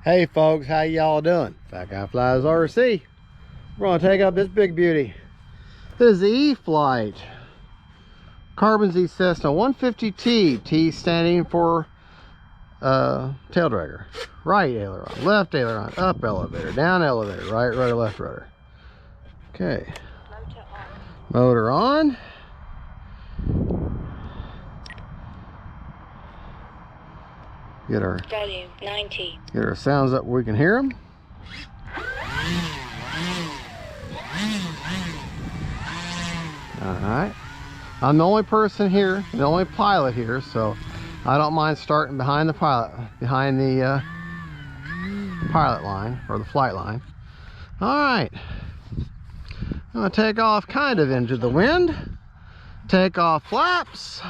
Hey folks, how y'all doing? Fat Guy Flies RC. We're gonna take up this big beauty. This is the E-Flite Carbon Z Cessna 150T. T standing for tail dragger. Right aileron, left aileron, up elevator, down elevator, right rudder, left rudder. Okay. Motor on. Get our volume 90. Get our sounds up where we can hear them. All right. I'm the only person here, the only pilot here, so I don't mind starting behind the pilot, behind the pilot line or the flight line. All right. I'm gonna take off kind of into the wind. Take off flaps.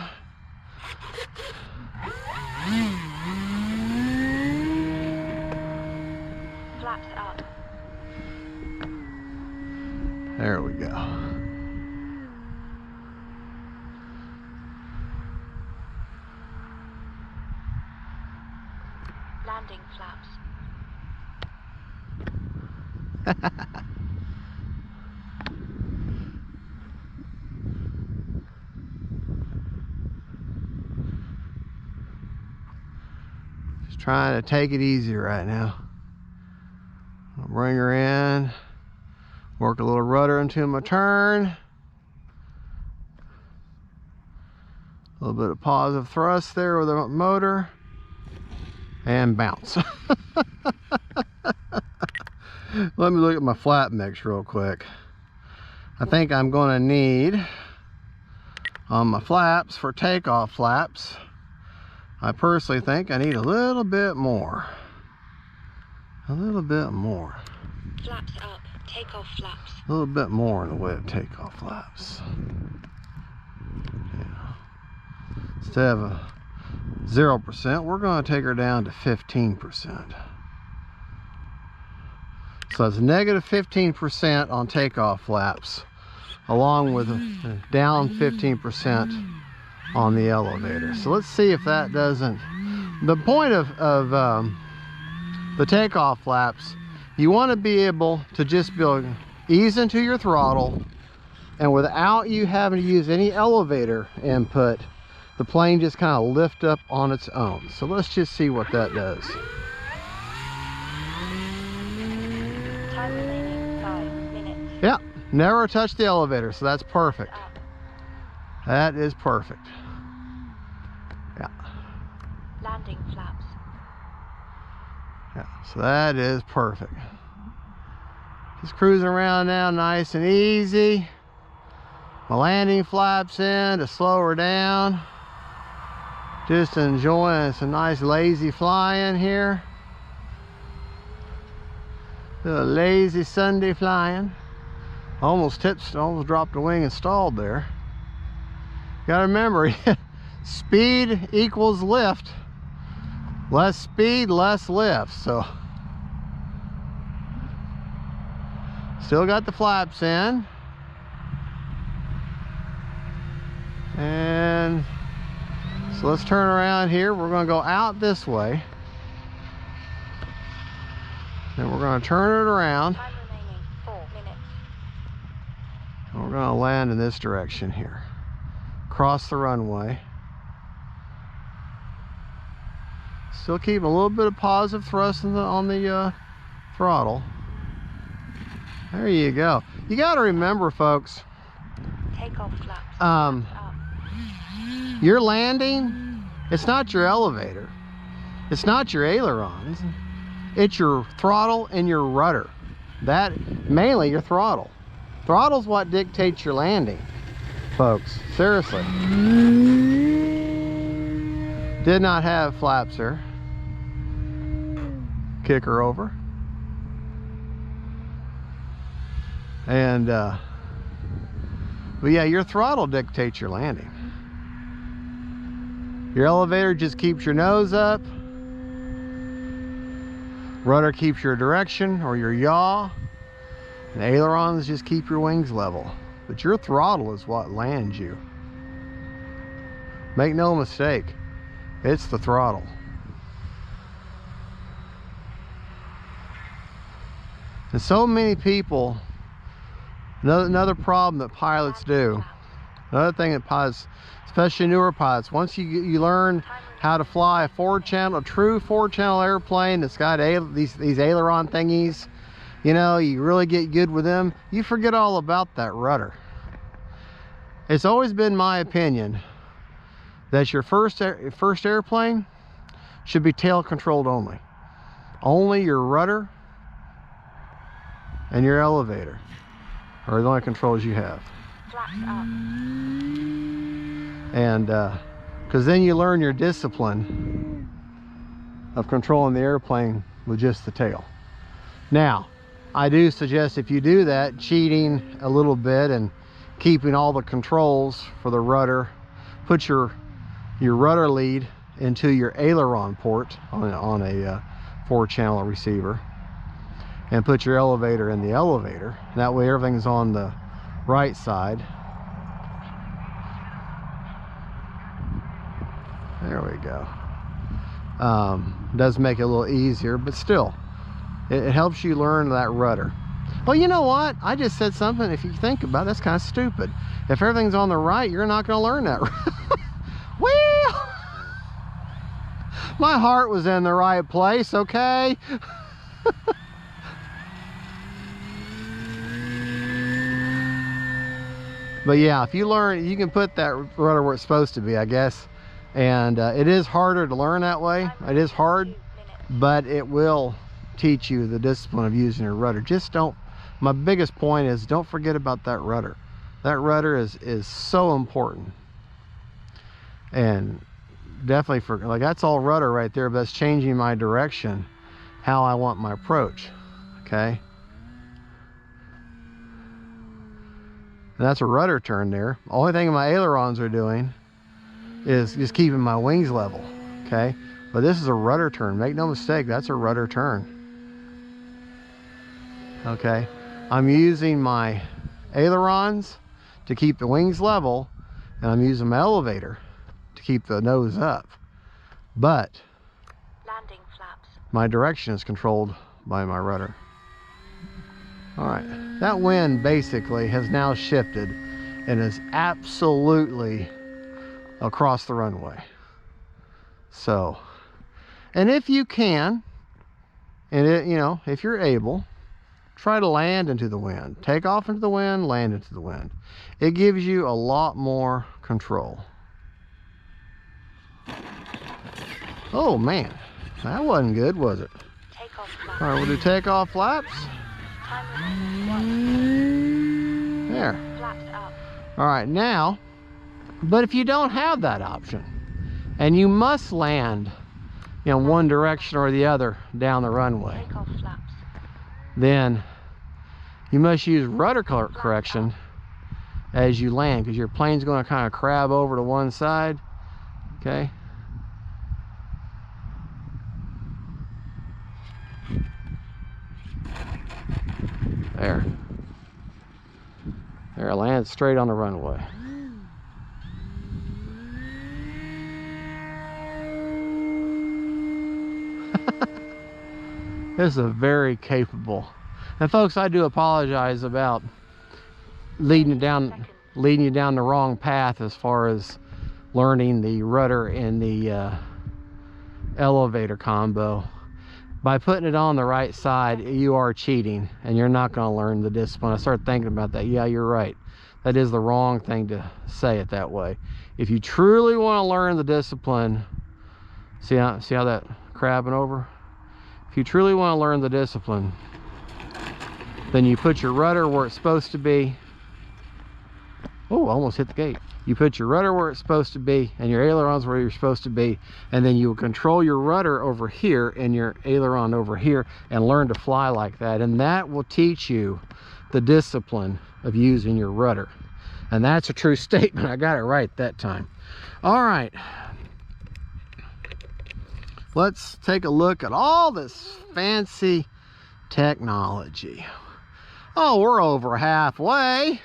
Flaps up. There we go. Landing flaps. Just trying to take it easy right now. I'll bring her in, work a little rudder into my turn. A little bit of positive thrust there with the motor. And bounce. Let me look at my flap mix real quick. I think I'm going to need, on my flaps, for takeoff flaps, I personally think I need a little bit more. A little bit more. Flaps up. Takeoff flaps. A little bit more in the way of takeoff flaps. Yeah. Instead of a 0%, we're going to take her down to 15%. So it's negative 15% on takeoff flaps, along with a down 15% on the elevator. So let's see if that doesn't. The point of the takeoff flaps, you want to be able to just ease into your throttle, and without you having to use any elevator input, the plane just kind of lift up on its own. So let's just see what that does. Time remaining 5 minutes. Yeah, never touch the elevator, so that's perfect. That is perfect. Yeah. Landing flaps. Yeah, so that is perfect. Just cruising around now, nice and easy. My landing flaps in to slow her down. Just enjoying some nice lazy flying here. Little lazy Sunday flying. Almost dropped a wing and stalled there. Gotta remember, speed equals lift. Less speed, less lift. So still got the flaps in. And so let's turn around here. We're going to go out this way. Then we're going to turn it around. Time remaining 4 minutes. And we're going to land in this direction here. Cross the runway. Still keeping a little bit of positive thrust on the throttle. There you go. You got to remember, folks. Takeoff flaps. Up. Your landing, it's not your elevator. It's not your ailerons. It's your throttle and your rudder. That, mainly your throttle. Throttle's what dictates your landing, folks. Seriously. Did not have flaps there. Kick her over. And, but yeah, your throttle dictates your landing. Your elevator just keeps your nose up. Rudder keeps your direction or your yaw. And ailerons just keep your wings level. But your throttle is what lands you. Make no mistake, it's the throttle. And so many people, another problem that pilots do, another thing that pilots, especially newer pilots, once you learn how to fly a true 4-channel airplane that's got these aileron thingies, you know, you really get good with them, you forget all about that rudder. It's always been my opinion that your first airplane should be tail controlled only. Only your rudder and your elevator are the only controls you have. Flaps up. And because then you learn your discipline of controlling the airplane with just the tail. Now, I do suggest if you do that, cheating a little bit and keeping all the controls for the rudder, put your rudder lead into your aileron port on a 4-channel receiver, and put your elevator in the elevator. That way everything's on the right side. There we go. Does make it a little easier, but still, it helps you learn that rudder. Well, you know what? I just said something, if you think about it, that's kind of stupid. If everything's on the right, you're not going to learn that. Well, my heart was in the right place, okay? But yeah, if you learn, you can put that rudder where it's supposed to be, I guess. And it is harder to learn that way. It is hard, but it will teach you the discipline of using your rudder. Just don't, my biggest point is don't forget about that rudder. That rudder is so important. And definitely for, like, that's all rudder right there, but that's changing my direction, how I want my approach, okay? And that's a rudder turn there. The only thing my ailerons are doing is just keeping my wings level, okay? But this is a rudder turn. Make no mistake, that's a rudder turn, okay? I'm using my ailerons to keep the wings level, and I'm using my elevator to keep the nose up. But Landing flaps. my direction is controlled by my rudder. All right, that wind basically has now shifted and is absolutely across the runway. So, and if you can, and you know, if you're able, try to land into the wind. Take off into the wind, land into the wind. It gives you a lot more control. Oh man, that wasn't good, was it? Takeoff flaps. All right, we'll do takeoff flaps. Time remaining. 1. There. Flaps up. All right, now, but if you don't have that option and you must land in one direction or the other down the runway, Takeoff flaps. then you must use rudder correction as you land, because your plane's going to kind of crab over to one side, okay? There. There, land straight on the runway. This is a very capable. And folks, I do apologize about leading you down the wrong path as far as learning the rudder and the elevator combo. By putting it on the right side, you are cheating, and you're not going to learn the discipline. I started thinking about that. Yeah, you're right. That is the wrong thing to say it that way. If you truly want to learn the discipline, see how that crabbing over? If you truly want to learn the discipline, then you put your rudder where it's supposed to be. Oh, almost hit the gate. You put your rudder where it's supposed to be and your ailerons where you're supposed to be, and then you will control your rudder over here and your aileron over here and learn to fly like that. And that will teach you the discipline of using your rudder. And that's a true statement. I got it right that time. All right. Let's take a look at all this fancy technology. Oh, we're over halfway.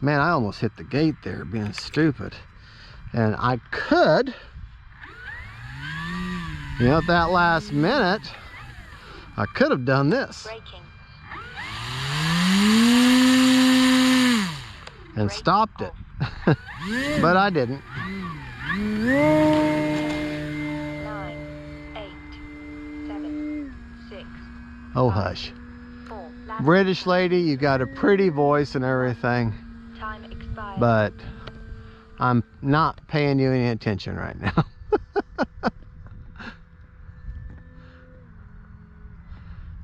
Man, I almost hit the gate there being stupid. And I could, you know, at that last minute, I could have done this. Braking. and stopped it. But I didn't. 9, 8, 7, 6. Oh, hush. 4. British lady, you got a pretty voice and everything, Time expired. but I'm not paying you any attention right now.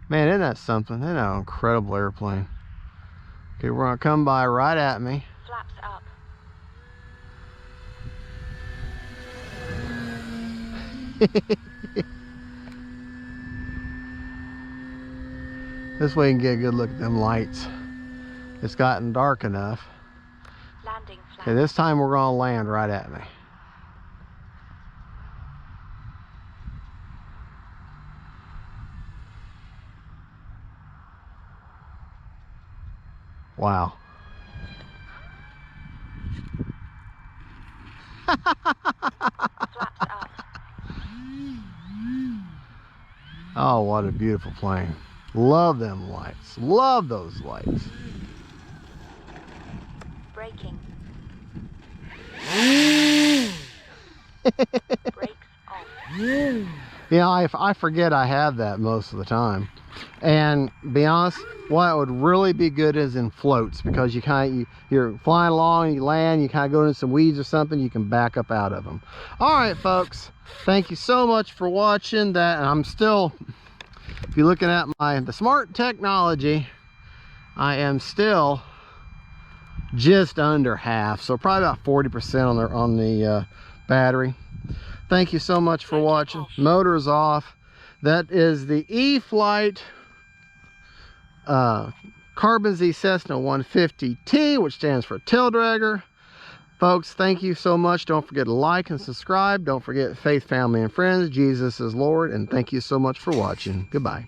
Man, isn't that something? Isn't that an incredible airplane? Okay, we're gonna come by right at me. Flaps up. This way you can get a good look at them lights. It's gotten dark enough. Landing flaps. Okay, this time we're gonna land right at me. Wow. Flaps up. Oh, what a beautiful plane. Love them lights. Love those lights. Braking. Brakes off. You know, I forget I have that most of the time. And be honest, what would really be good is in floats, because you're flying along, you land, you kind of go into some weeds or something, you can back up out of them. All right, folks, thank you so much for watching that. And I'm still, if you're looking at the smart technology, I am still just under half, so probably about 40% on the battery. Thank you so much for watching. Motor's off. That is the E-Flite Carbon Z Cessna 150T, which stands for tail dragger. Folks, thank you so much. Don't forget to like and subscribe. Don't forget faith, family, and friends. Jesus is Lord. And thank you so much for watching. Goodbye.